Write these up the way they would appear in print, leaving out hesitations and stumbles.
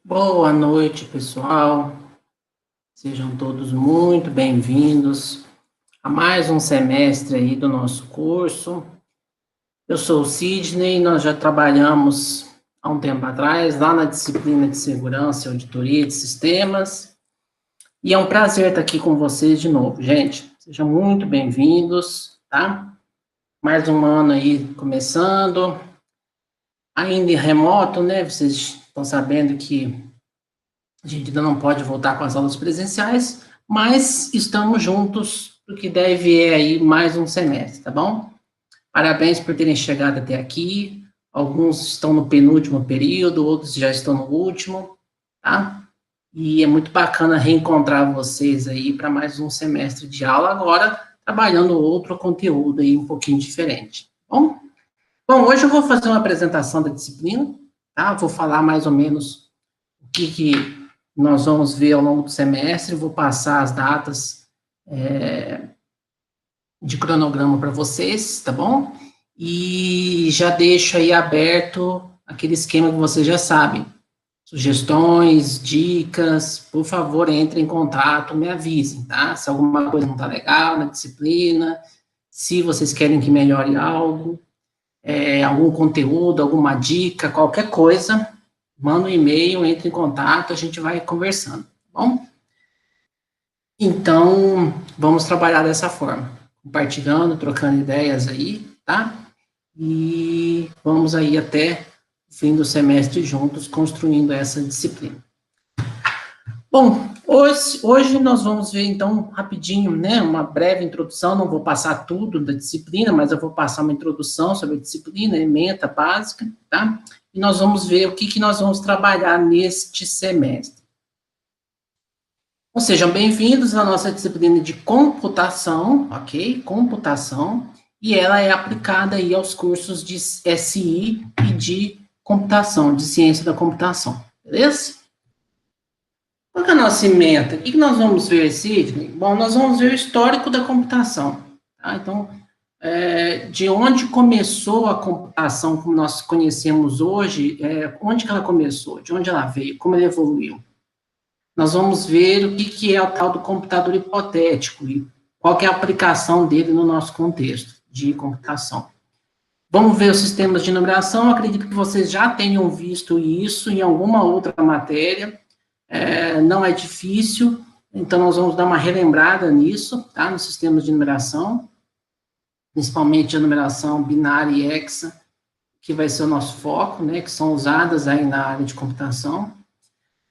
Boa noite, pessoal. Sejam todos muito bem-vindos a mais um semestre aí do nosso curso. Eu sou o Sidney, nós já trabalhamos há um tempo atrás lá na disciplina de Segurança e Auditoria de Sistemas, e é um prazer estar aqui com vocês de novo, gente. Sejam muito bem-vindos, tá? Mais um ano aí começando, ainda em remoto, né? Vocês estão sabendo que a gente ainda não pode voltar com as aulas presenciais, mas estamos juntos para o que deve aí mais um semestre, tá bom? Parabéns por terem chegado até aqui. Alguns estão no penúltimo período, outros já estão no último, tá? E é muito bacana reencontrar vocês aí para mais um semestre de aula, agora trabalhando outro conteúdo aí um pouquinho diferente, tá bom? Bom, hoje eu vou fazer uma apresentação da disciplina, tá? Vou falar mais ou menos o que nós vamos ver ao longo do semestre, vou passar as datas de cronograma para vocês, tá bom? E já deixo aí aberto aquele esquema que vocês já sabem. Sugestões, dicas, por favor, entrem em contato, me avisem, tá? Se alguma coisa não tá legal na disciplina, se vocês querem que melhore algo, algum conteúdo, alguma dica, qualquer coisa, manda um e-mail, entre em contato, a gente vai conversando, tá bom? Então, vamos trabalhar dessa forma, compartilhando, trocando ideias aí, tá? E vamos aí até o fim do semestre juntos, construindo essa disciplina. Bom, hoje nós vamos ver, então, rapidinho, né, uma breve introdução, não vou passar tudo da disciplina, mas eu vou passar uma introdução sobre a disciplina, ementa básica, tá? E nós vamos ver o que nós vamos trabalhar neste semestre. Então, sejam bem-vindos à nossa disciplina de computação, ok? Computação, e ela é aplicada aí aos cursos de SI e de computação, de ciência da computação, beleza? Qual que é a nossa ementa? O que nós vamos ver, Sidney? Bom, nós vamos ver o histórico da computação, tá? Então, de onde começou a computação como nós conhecemos hoje, onde que ela começou, de onde ela veio, como ela evoluiu. Nós vamos ver o que é o tal do computador hipotético e qual que é a aplicação dele no nosso contexto de computação. Vamos ver os sistemas de numeração, acredito que vocês já tenham visto isso em alguma outra matéria, não é difícil, então nós vamos dar uma relembrada nisso, tá, nos sistemas de numeração, principalmente a numeração binária e hexa, que vai ser o nosso foco, né, que são usadas aí na área de computação.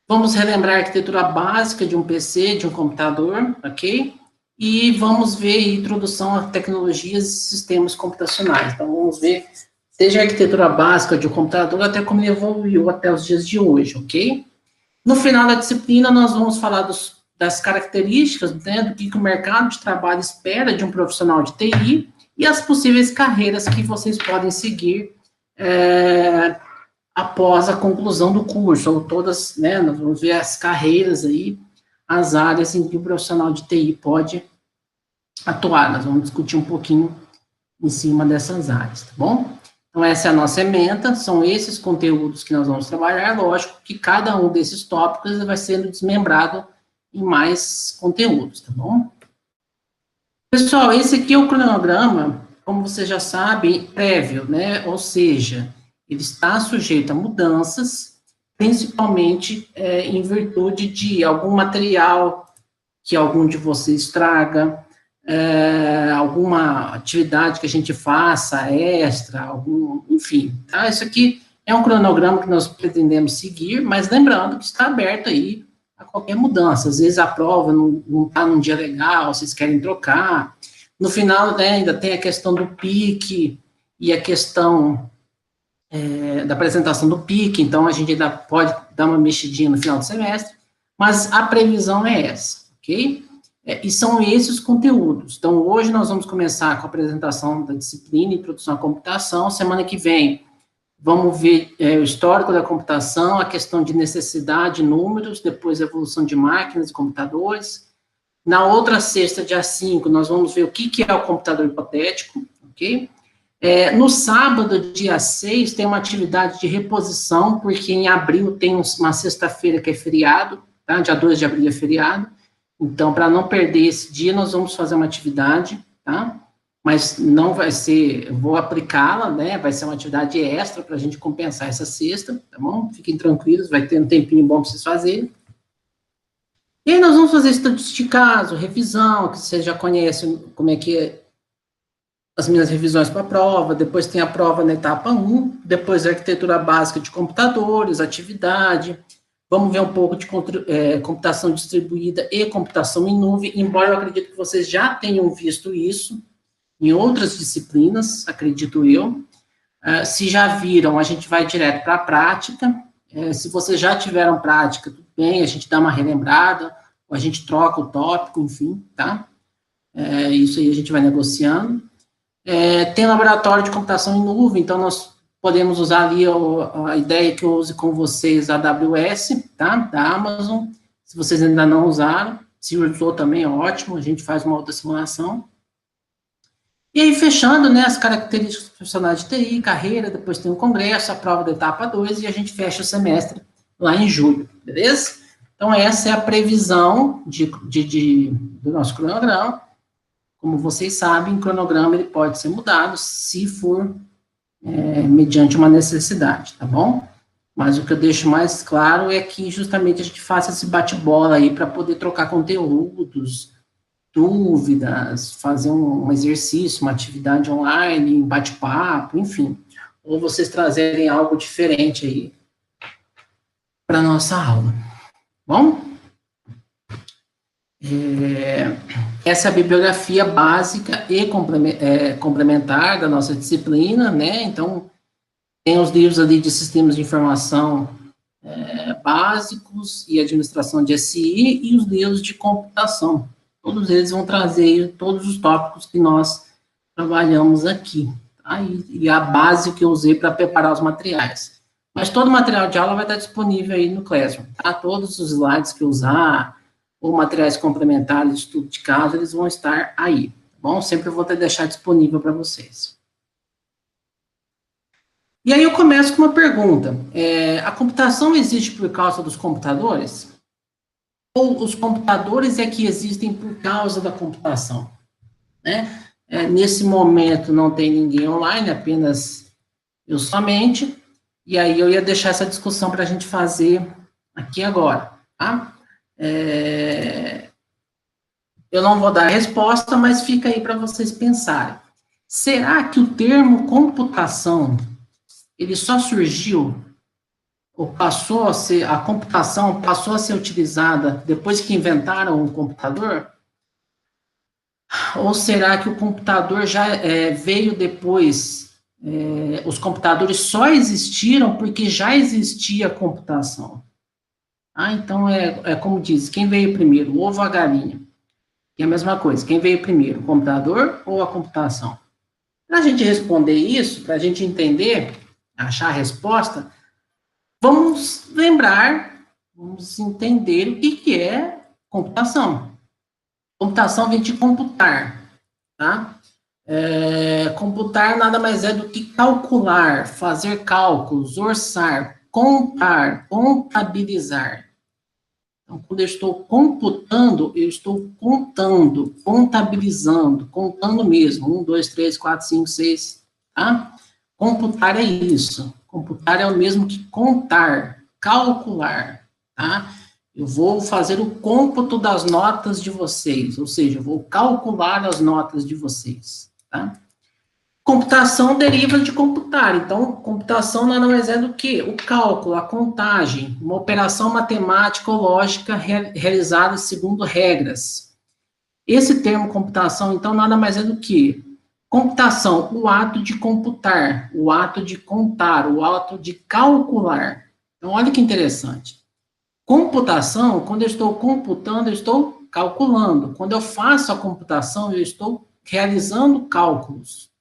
Vamos relembrar a arquitetura básica de um PC, de um computador, ok? E vamos ver a introdução a tecnologias e sistemas computacionais. Então, vamos ver desde a arquitetura básica de um computador até como ele evoluiu até os dias de hoje, ok? No final da disciplina, nós vamos falar das características, né, do que o mercado de trabalho espera de um profissional de TI e as possíveis carreiras que vocês podem seguir após a conclusão do curso, ou todas, né, nós vamos ver as carreiras aí, as áreas em que o profissional de TI pode atuar, nós vamos discutir um pouquinho em cima dessas áreas, tá bom? Então, essa é a nossa ementa, são esses conteúdos que nós vamos trabalhar, lógico que cada um desses tópicos vai sendo desmembrado em mais conteúdos, tá bom? Pessoal, esse aqui é o cronograma, como vocês já sabem, prévio, né, ou seja, ele está sujeito a mudanças, principalmente em virtude de algum material que algum de vocês traga, alguma atividade que a gente faça extra, enfim, tá? Isso aqui é um cronograma que nós pretendemos seguir, mas lembrando que está aberto aí a qualquer mudança. Às vezes a prova não está num dia legal, vocês querem trocar. No final, né, ainda tem a questão do PIC e a questão da apresentação do PIC, então a gente ainda pode dar uma mexidinha no final do semestre, mas a previsão é essa, ok? E são esses os conteúdos. Então, hoje nós vamos começar com a apresentação da disciplina Introdução à Computação, semana que vem vamos ver o histórico da computação, a questão de necessidade, números, depois a evolução de máquinas e computadores. Na outra sexta, dia 5, nós vamos ver o que é o computador hipotético, ok? No sábado, dia 6, tem uma atividade de reposição, porque em abril tem uma sexta-feira que é feriado, tá? Dia 2 de abril é feriado. Então, para não perder esse dia, nós vamos fazer uma atividade, tá? Mas não vai ser, eu vou aplicá-la, né? Vai ser uma atividade extra para a gente compensar essa sexta, tá bom? Fiquem tranquilos, vai ter um tempinho bom para vocês fazerem. E aí nós vamos fazer estudos de caso, revisão, que vocês já conhecem como é que é as minhas revisões para a prova, depois tem a prova na etapa 1, depois a arquitetura básica de computadores, atividade, vamos ver um pouco de computação distribuída e computação em nuvem, embora eu acredito que vocês já tenham visto isso em outras disciplinas, acredito eu. Se já viram, a gente vai direto para a prática. Se vocês já tiveram prática, tudo bem, a gente dá uma relembrada, ou a gente troca o tópico, enfim, tá? Isso aí a gente vai negociando. Tem laboratório de computação em nuvem, então nós podemos usar ali a ideia que eu use com vocês, a AWS, tá? Da Amazon. Se vocês ainda não usaram, se usou também, ótimo, a gente faz uma outra simulação. E aí, fechando, né, as características profissionais de TI, carreira, depois tem o congresso, a prova da etapa 2, e a gente fecha o semestre lá em julho, beleza? Então, essa é a previsão do nosso cronograma. Como vocês sabem, o cronograma ele pode ser mudado se for mediante uma necessidade, tá bom? Mas o que eu deixo mais claro é que justamente a gente faça esse bate-bola aí para poder trocar conteúdos, dúvidas, fazer um exercício, uma atividade online, um bate-papo, enfim. Ou vocês trazerem algo diferente aí para a nossa aula. Bom? Essa é a bibliografia básica e complementar da nossa disciplina, né? Então, tem os livros ali de sistemas de informação básicos e administração de SI e os livros de computação. Todos eles vão trazer todos os tópicos que nós trabalhamos aqui, tá? E a base que eu usei para preparar os materiais. Mas todo o material de aula vai estar disponível aí no Classroom, tá? Todos os slides que eu usar, ou materiais complementares de estudo de caso, eles vão estar aí, tá bom? Sempre eu vou deixar disponível para vocês. E aí eu começo com uma pergunta. A computação existe por causa dos computadores? Ou os computadores é que existem por causa da computação? Né? Nesse momento não tem ninguém online, apenas eu somente, e aí eu ia deixar essa discussão para a gente fazer aqui agora, tá? Eu não vou dar a resposta, mas fica aí para vocês pensarem. Será que o termo computação, ele só surgiu, ou passou a ser, a computação passou a ser utilizada depois que inventaram o computador? Ou será que o computador já veio depois? Os computadores só existiram porque já existia a computação. Então, como diz, quem veio primeiro, o ovo ou a galinha? Que é a mesma coisa, quem veio primeiro, o computador ou a computação? Para a gente responder isso, para a gente entender, achar a resposta, vamos lembrar, vamos entender o que é computação. Computação vem de computar, tá? Computar nada mais é do que calcular, fazer cálculos, orçar, contar, contabilizar. Então, quando eu estou computando, eu estou contando, contabilizando, contando mesmo. 1, 2, 3, 4, 5, 6, tá? Computar é isso. Computar é o mesmo que contar, calcular, tá? Eu vou fazer o cômputo das notas de vocês, ou seja, eu vou calcular as notas de vocês, tá? Computação deriva de computar, então, computação nada mais é do que o cálculo, a contagem, uma operação matemática ou lógica realizada segundo regras. Esse termo computação, então, nada mais é do que computação, o ato de computar, o ato de contar, o ato de calcular. Então, olha que interessante. Computação, quando eu estou computando, eu estou calculando. Quando eu faço a computação, eu estou realizando cálculos.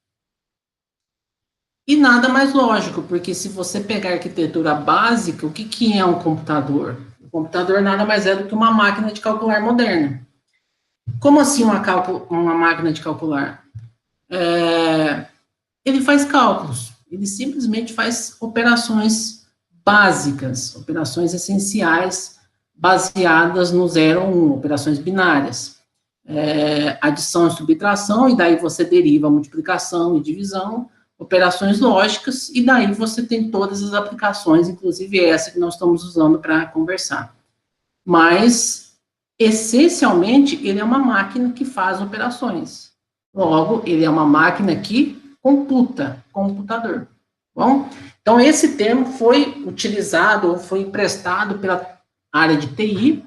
E nada mais lógico, porque se você pegar a arquitetura básica, o que é um computador? O computador nada mais é do que uma máquina de calcular moderna. Como assim uma máquina de calcular? Ele faz cálculos, ele simplesmente faz operações básicas, operações essenciais, baseadas no 0 ou 1, operações binárias. Adição e subtração, e daí você deriva multiplicação e divisão, operações lógicas, e daí você tem todas as aplicações, inclusive essa que nós estamos usando para conversar. Mas, essencialmente, ele é uma máquina que faz operações. Logo, ele é uma máquina que computa, computador. Bom, então esse termo foi utilizado, ou foi emprestado pela área de TI,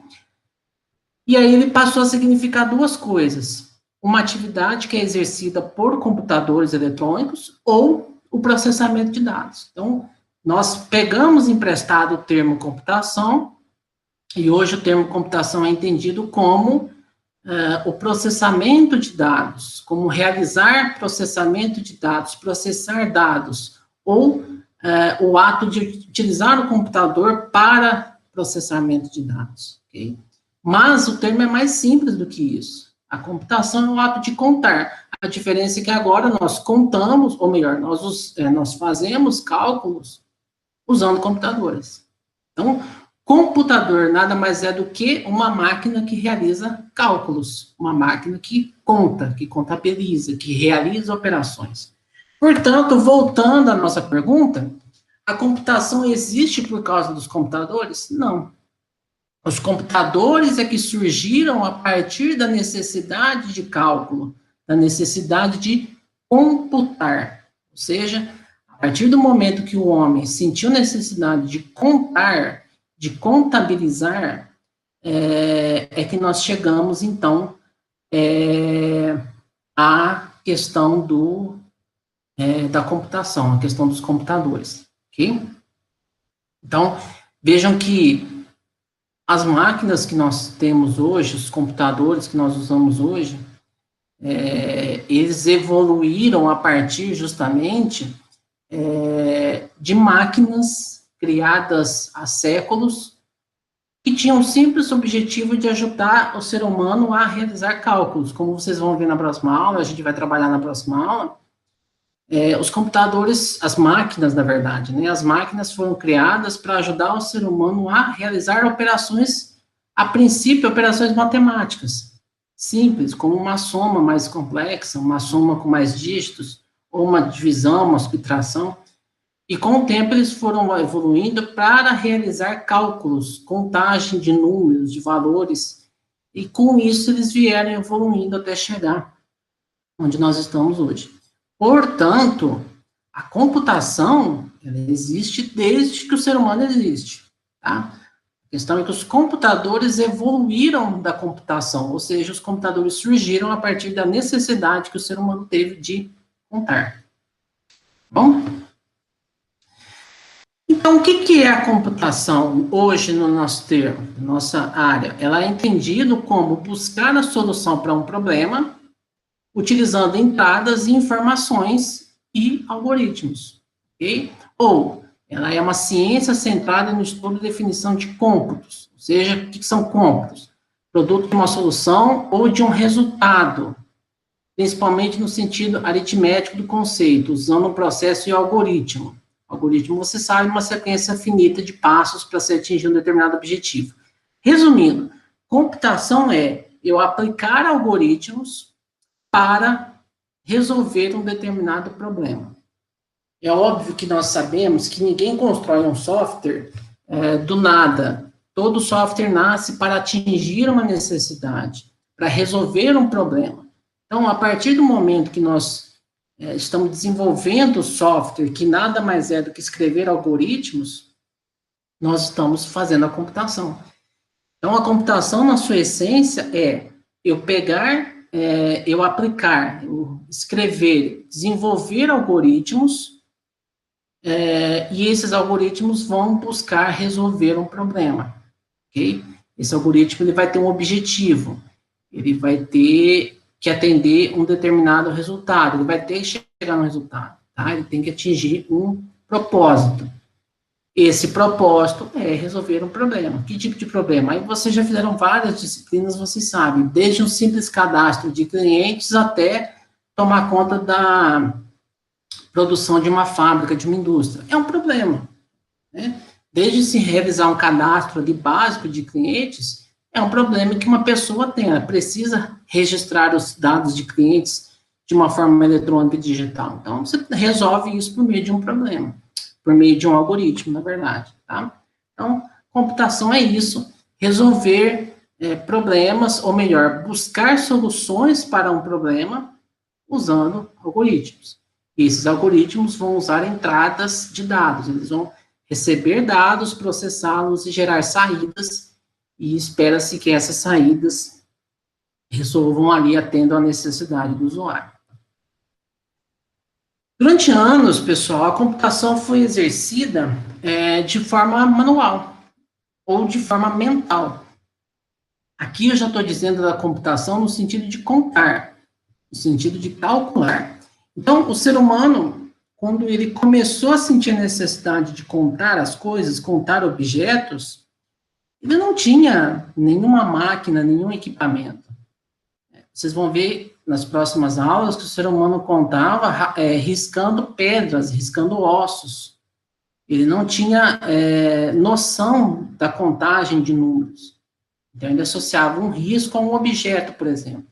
e aí ele passou a significar duas coisas: uma atividade que é exercida por computadores eletrônicos ou o processamento de dados. Então, nós pegamos emprestado o termo computação, e hoje o termo computação é entendido como o processamento de dados, como realizar processamento de dados, processar dados, ou o ato de utilizar o computador para processamento de dados, ok? Mas o termo é mais simples do que isso. A computação é o ato de contar. A diferença é que agora nós contamos, ou melhor, nós fazemos cálculos usando computadores. Então, computador nada mais é do que uma máquina que realiza cálculos, uma máquina que conta, que contabiliza, que realiza operações. Portanto, voltando à nossa pergunta, a computação existe por causa dos computadores? Não. Os computadores é que surgiram a partir da necessidade de cálculo, da necessidade de computar. Ou seja, a partir do momento que o homem sentiu necessidade de contar, de contabilizar, é que nós chegamos, então, à questão da computação, a questão dos computadores, ok? Então, vejam que as máquinas que nós temos hoje, os computadores que nós usamos hoje, eles evoluíram a partir, justamente, de máquinas criadas há séculos, que tinham o simples objetivo de ajudar o ser humano a realizar cálculos. Como vocês vão ver na próxima aula, a gente vai trabalhar na próxima aula, os computadores, as máquinas, na verdade, né, as máquinas foram criadas para ajudar o ser humano a realizar operações, a princípio, operações matemáticas, simples, como uma soma mais complexa, uma soma com mais dígitos, ou uma divisão, uma subtração. E com o tempo eles foram evoluindo para realizar cálculos, contagem de números, de valores, e com isso eles vieram evoluindo até chegar onde nós estamos hoje. Portanto, a computação, ela existe desde que o ser humano existe, tá? A questão é que os computadores evoluíram da computação, ou seja, os computadores surgiram a partir da necessidade que o ser humano teve de contar. Bom? Então, o que é a computação hoje no nosso termo, na nossa área? Ela é entendida como buscar a solução para um problema, utilizando entradas e informações e algoritmos, ok? Ou, ela é uma ciência centrada no estudo e definição de cômputos, ou seja, o que são cômputos? Produto de uma solução ou de um resultado, principalmente no sentido aritmético do conceito, usando um processo e algoritmo. Algoritmo, você sabe, uma sequência finita de passos para se atingir um determinado objetivo. Resumindo, computação é eu aplicar algoritmos para resolver um determinado problema. É óbvio que nós sabemos que ninguém constrói um software do nada. Todo software nasce para atingir uma necessidade, para resolver um problema. Então, a partir do momento que nós estamos desenvolvendo software, que nada mais é do que escrever algoritmos, nós estamos fazendo a computação. Então, a computação, na sua essência, é eu pegar, eu aplicar, eu escrever, desenvolver algoritmos, e esses algoritmos vão buscar resolver um problema, ok? Esse algoritmo ele vai ter um objetivo, ele vai ter que atender um determinado resultado, ele vai ter que chegar no resultado, tá? Ele tem que atingir um propósito. Esse propósito é resolver um problema. Que tipo de problema? Aí vocês já fizeram várias disciplinas, vocês sabem, desde um simples cadastro de clientes até tomar conta produção de uma fábrica, de uma indústria. É um problema, né? Desde se realizar um cadastro ali básico de clientes, é um problema que uma pessoa tem, ela precisa registrar os dados de clientes de uma forma eletrônica e digital. Então, você resolve isso por meio de um problema, por meio de um algoritmo, na verdade, tá? Então, computação é isso, resolver problemas, ou melhor, buscar soluções para um problema usando algoritmos. E esses algoritmos vão usar entradas de dados, eles vão receber dados, processá-los e gerar saídas, e espera-se que essas saídas resolvam ali, atendam à necessidade do usuário. Durante anos, pessoal, a computação foi exercida de forma manual, ou de forma mental. Aqui eu já estou dizendo da computação no sentido de contar, no sentido de calcular. Então, o ser humano, quando ele começou a sentir a necessidade de contar as coisas, contar objetos, ele não tinha nenhuma máquina, nenhum equipamento. Vocês vão ver nas próximas aulas que o ser humano contava riscando pedras, riscando ossos. Ele não tinha noção da contagem de números. Então, ele associava um risco a um objeto, por exemplo.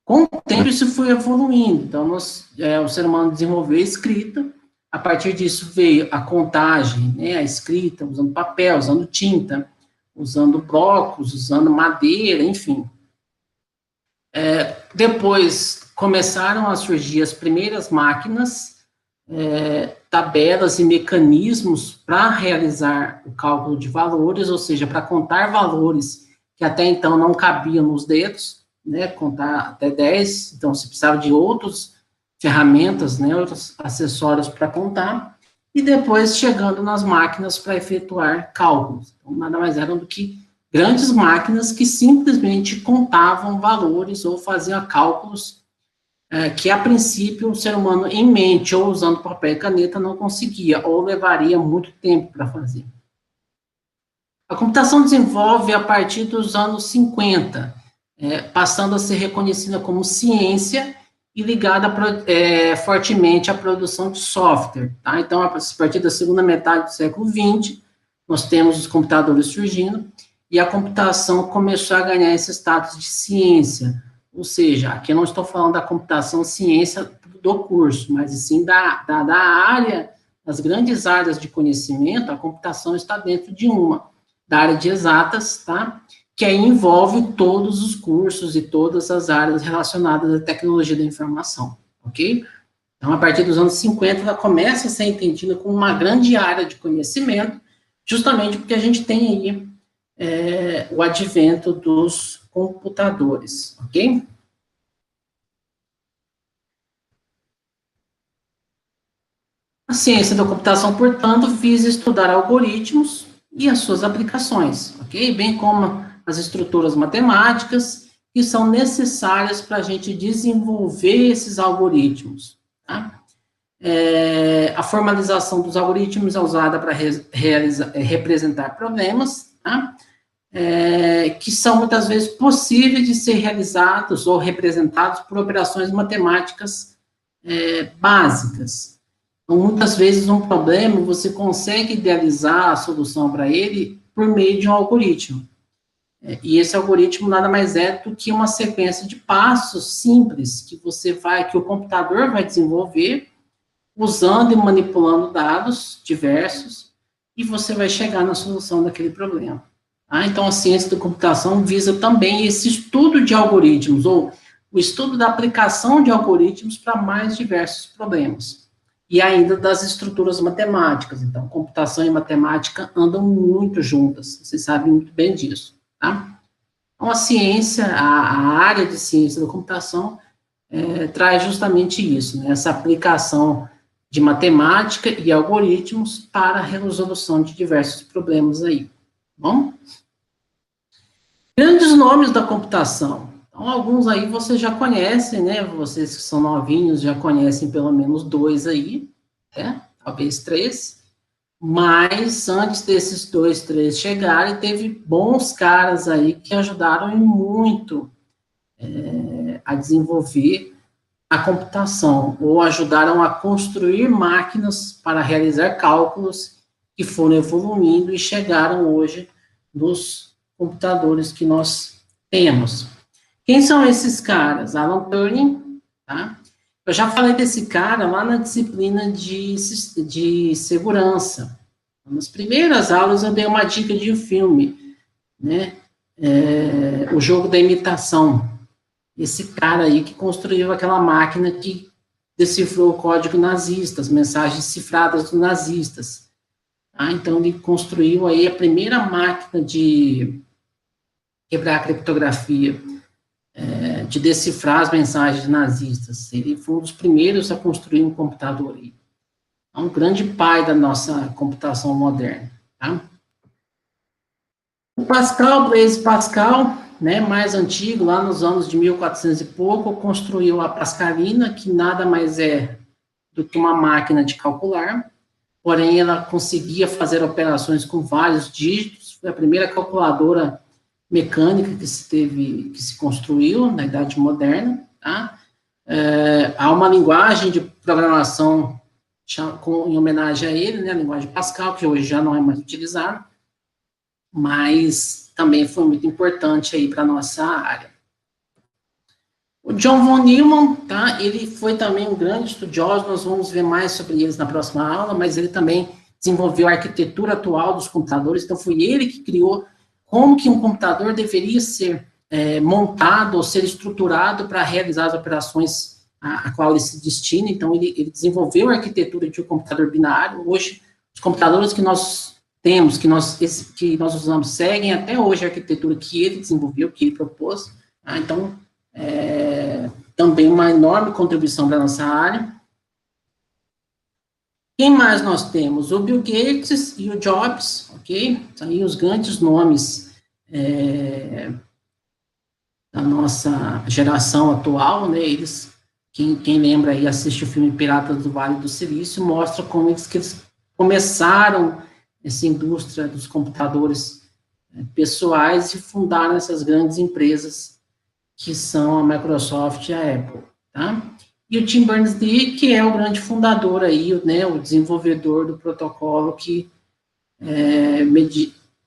Com o tempo, isso foi evoluindo. Então, o ser humano desenvolveu a escrita, a partir disso veio a contagem, né, a escrita, usando papel, usando tinta, usando blocos, usando madeira, enfim. Depois, começaram a surgir as primeiras máquinas, tabelas e mecanismos para realizar o cálculo de valores, ou seja, para contar valores que até então não cabiam nos dedos, né, contar até 10, então se precisava de outras ferramentas, né, outros acessórios para contar, e depois chegando nas máquinas para efetuar cálculos. Então, nada mais eram do que grandes máquinas que simplesmente contavam valores ou faziam cálculos que, a princípio, o ser humano, em mente ou usando papel e caneta, não conseguia, ou levaria muito tempo para fazer. A computação desenvolve a partir dos anos 50, passando a ser reconhecida como ciência e ligada fortemente à produção de software. Tá? Então, a partir da segunda metade do século XX, nós temos os computadores surgindo, e a computação começou a ganhar esse status de ciência. Ou seja, aqui eu não estou falando da computação ciência do curso, mas sim da área, das grandes áreas de conhecimento, a computação está dentro de uma, da área de exatas, tá? Que aí envolve todos os cursos e todas as áreas relacionadas à tecnologia da informação, ok? Então, a partir dos anos 50, ela começa a ser entendida como uma grande área de conhecimento, justamente porque a gente tem aí o advento dos computadores, ok? A ciência da computação, portanto, visa estudar algoritmos e as suas aplicações, ok? Bem como as estruturas matemáticas que são necessárias para a gente desenvolver esses algoritmos, tá? A formalização dos algoritmos é usada para representar problemas, tá? Que são muitas vezes possíveis de ser realizados ou representados por operações matemáticas básicas. Então, muitas vezes, um problema, você consegue idealizar a solução para ele por meio de um algoritmo. E esse algoritmo nada mais é do que uma sequência de passos simples que o computador vai desenvolver usando e manipulando dados diversos, e você vai chegar na solução daquele problema. Tá? Então, a ciência da computação visa também esse estudo de algoritmos, ou o estudo da aplicação de algoritmos para mais diversos problemas. E ainda das estruturas matemáticas. Então, computação e matemática andam muito juntas, vocês sabem muito bem disso. Tá? Então, a ciência, a área de ciência da computação, traz justamente isso, né? Essa aplicação de matemática e algoritmos para a resolução de diversos problemas aí. Bom? Grandes nomes da computação. Então, alguns aí vocês já conhecem, né? Vocês que são novinhos já conhecem pelo menos 2 aí, né? Talvez 3. Mas antes desses 2, 3 chegarem, teve bons caras aí que ajudaram muito a desenvolver a computação, ou ajudaram a construir máquinas para realizar cálculos que foram evoluindo e chegaram hoje nos computadores que nós temos. Quem são esses caras? Alan Turing, tá? Eu já falei desse cara lá na disciplina de segurança. Nas primeiras aulas eu dei uma dica de um filme, né? O Jogo da Imitação. Esse cara aí que construiu aquela máquina que decifrou o código nazista, as mensagens cifradas dos nazistas. Então, ele construiu aí a primeira máquina de quebrar a criptografia, de decifrar as mensagens nazistas. Ele foi um dos primeiros a construir um computador aí. É um grande pai da nossa computação moderna. Tá? O Pascal, Blaise Pascal, né, mais antigo, lá nos anos de 1400 e pouco, construiu a Pascalina, que nada mais é do que uma máquina de calcular, porém ela conseguia fazer operações com vários dígitos, foi a primeira calculadora mecânica que se construiu na Idade Moderna, tá? Há uma linguagem de programação em homenagem a ele, né, a linguagem Pascal, que hoje já não é mais utilizada, mas também foi muito importante aí para a nossa área. O John von Neumann, tá, ele foi também um grande estudioso, nós vamos ver mais sobre eles na próxima aula, mas ele também desenvolveu a arquitetura atual dos computadores, então foi ele que criou como que um computador deveria ser montado ou ser estruturado para realizar as operações a qual ele se destina. Então, ele desenvolveu a arquitetura de um computador binário. Hoje, os computadores que nós temos, que nós usamos, seguem até hoje a arquitetura que ele desenvolveu, que ele propôs. Tá? Então, também uma enorme contribuição para a nossa área. Quem mais nós temos? O Bill Gates e o Jobs, ok? São aí os grandes nomes da nossa geração atual, né? Eles, quem lembra aí, assiste o filme Piratas do Vale do Silício, mostra como eles começaram essa indústria dos computadores pessoais e fundaram essas grandes empresas que são a Microsoft e a Apple, tá? E o Tim Berners-Lee, que é o grande fundador aí, né, o desenvolvedor do protocolo que,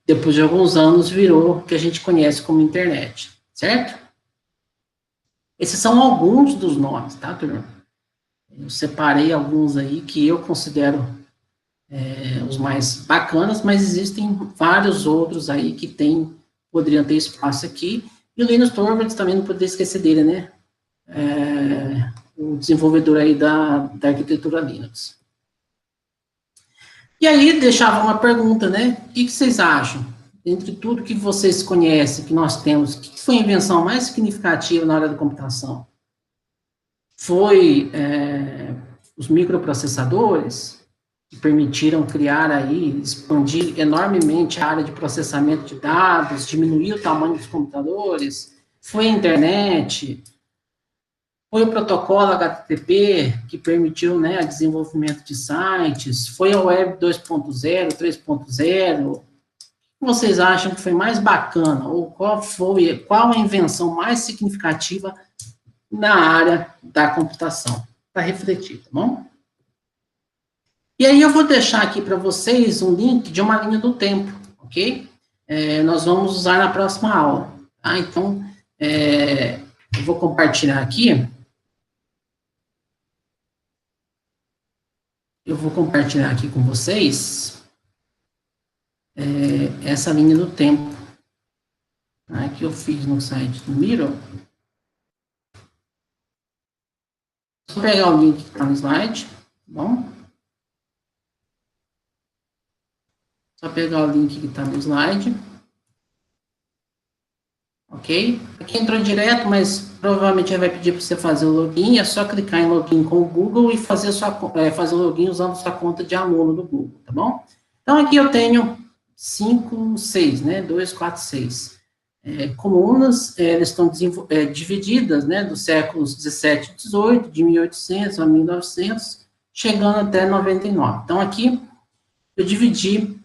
depois de alguns anos, virou o que a gente conhece como internet, certo? Esses são alguns dos nomes, tá, turma? Eu separei alguns aí que eu considero os mais bacanas, mas existem vários outros aí que poderiam ter espaço aqui. E o Linus Torvalds também não poderia esquecer dele, né? O desenvolvedor aí da arquitetura Linux. E aí, deixava uma pergunta, né? O que vocês acham? Entre tudo que vocês conhecem, que nós temos, o que foi a invenção mais significativa na área da computação? Foi os microprocessadores, que permitiram criar aí, expandir enormemente a área de processamento de dados, diminuir o tamanho dos computadores? Foi a internet? Foi o protocolo HTTP, que permitiu, né, o desenvolvimento de sites? Foi a Web 2.0, 3.0? O que vocês acham que foi mais bacana? Ou qual a invenção mais significativa na área da computação? Para refletir, tá bom? E aí eu vou deixar aqui para vocês um link de uma linha do tempo, ok? Nós vamos usar na próxima aula, tá? Então, eu vou compartilhar aqui. Eu vou compartilhar aqui com vocês essa linha do tempo, tá? Que eu fiz no site do Miro. Vou pegar o link que está no slide, tá bom? Só pegar o link que está no slide. Ok? Aqui entrou direto, mas provavelmente vai pedir para você fazer o login. É só clicar em login com o Google e fazer o login usando sua conta de aluno do Google, tá bom? Então, aqui eu tenho 5, 6, né? 2, 4, 6. Colunas, elas estão divididas, né? Dos séculos 17 e 18, de 1800 a 1900, chegando até 99. Então, aqui eu dividi.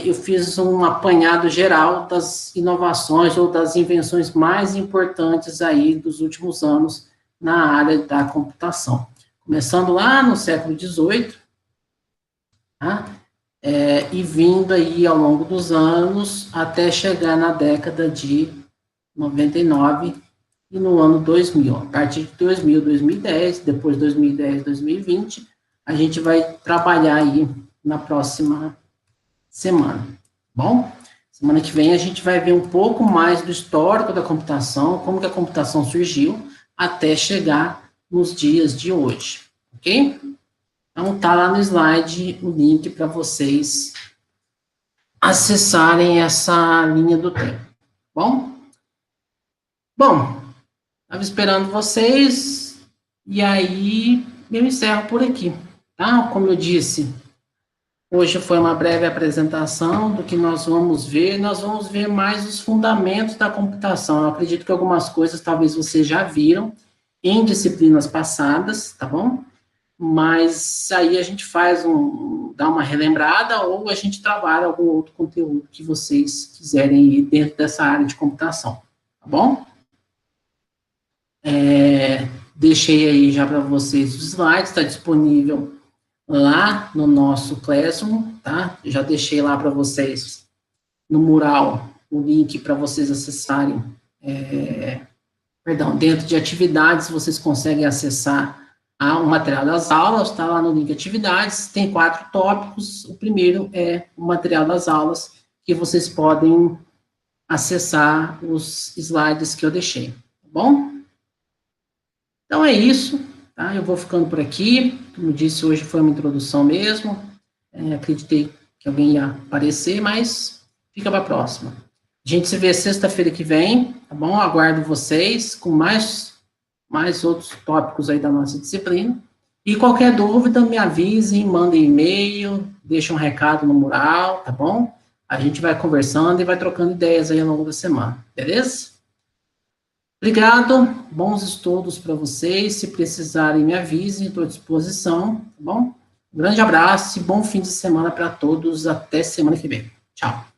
Eu fiz um apanhado geral das inovações ou das invenções mais importantes aí dos últimos anos na área da computação. Começando lá no século XVIII, tá? E vindo aí ao longo dos anos, até chegar na década de 99 e no ano 2000. A partir de 2000, 2010, depois 2010, 2020, a gente vai trabalhar aí na próxima semana, bom? Semana que vem a gente vai ver um pouco mais do histórico da computação, como que a computação surgiu, até chegar nos dias de hoje, ok? Então, tá lá no slide o link para vocês acessarem essa linha do tempo, bom? Bom, estava esperando vocês, e aí eu encerro por aqui, tá? Como eu disse, hoje foi uma breve apresentação do que nós vamos ver mais os fundamentos da computação. Eu acredito que algumas coisas talvez vocês já viram em disciplinas passadas, tá bom? Mas aí a gente dá uma relembrada ou a gente trabalha algum outro conteúdo que vocês quiserem ir dentro dessa área de computação, tá bom? Deixei aí já para vocês os slides, está disponível lá no nosso Classroom, tá? Já deixei lá para vocês, no mural, o link para vocês acessarem, dentro de atividades, vocês conseguem acessar o material das aulas, tá lá no link atividades, tem 4 tópicos, o primeiro é o material das aulas, que vocês podem acessar os slides que eu deixei, tá bom? Então é isso, tá? Eu vou ficando por aqui, como disse, hoje foi uma introdução mesmo, acreditei que alguém ia aparecer, mas fica para a próxima. A gente se vê sexta-feira que vem, tá bom? Aguardo vocês com mais outros tópicos aí da nossa disciplina. E qualquer dúvida, me avisem, mandem e-mail, deixem um recado no mural, tá bom? A gente vai conversando e vai trocando ideias aí ao longo da semana, beleza? Obrigado, bons estudos para vocês. Se precisarem, me avisem, estou à disposição, tá bom? Um grande abraço e bom fim de semana para todos. Até semana que vem. Tchau.